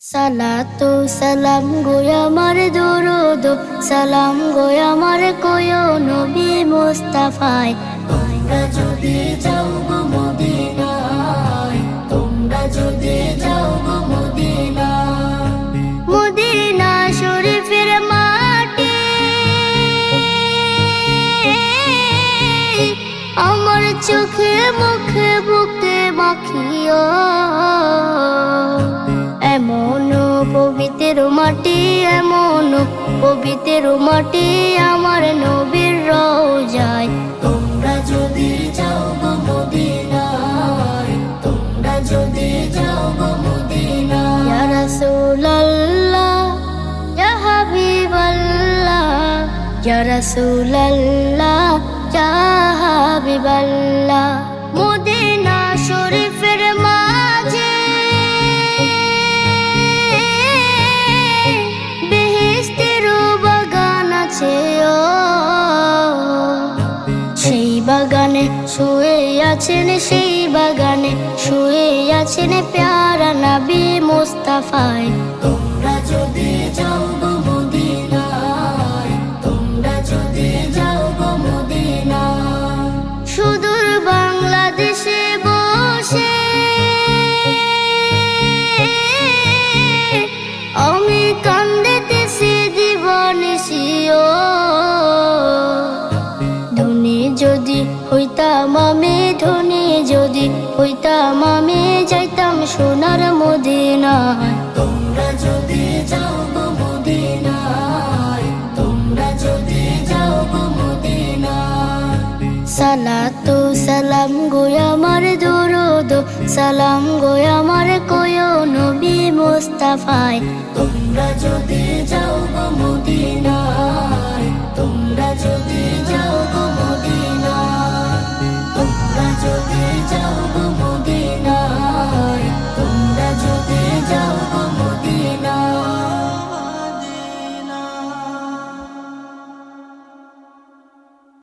সালাতু সালাম গো আমার দরুদ সালাম গো আমার কোয় নবী মুস্তাফায়। তোমরা যদি যাও গো মদিনায়, তোমরা যদি যাও গো মদিনায়, মদিনা শরীফের মাটি আমার চোখে মুখে বুকে মাখিও। এমন পবিত্র মাটি, এমন পবিত্র মাটি আমার নবীর রওজায়। তোমরা যদি যাও গো মদিনায়, তোমরা যদি যাও গো মদিনায়। ইয়া রাসূলুল্লাহ ইয়া হাবিবাল্লাহ, ইয়া রাসূলুল্লাহ ইয়া হাবিবাল্লাহ। মদিনা শরীফের মাঝে সেই বাগানে শুয়ে আছেন, সেই বাগানে শুয়ে আছেন প্যারা নবী মুস্তাফায়। তোমরা যদি যাও গো মদিনায়, তোমরা যদি যাও গো মদিনায়। সুদূর বাংলাদেশে বসে আমি কান্দিতেছি দিবানিশিও। যদি হইতাম আমি ধনী, যদি হইতাম আমি যাইতাম সোনার মদিনায়। তোমরা যদি যাও গো মদিনায়, তোমরা যদি যাও গো মদিনায়। সালাতু সালাম গো আমার দরুদ সালাম গো আমার কোয় নবী মুস্তাফায়। তোমরা যদি যাও গো মদিনায়, তোমরা যদি যাও গো মদিনায়, তোমরা যদি যাও গো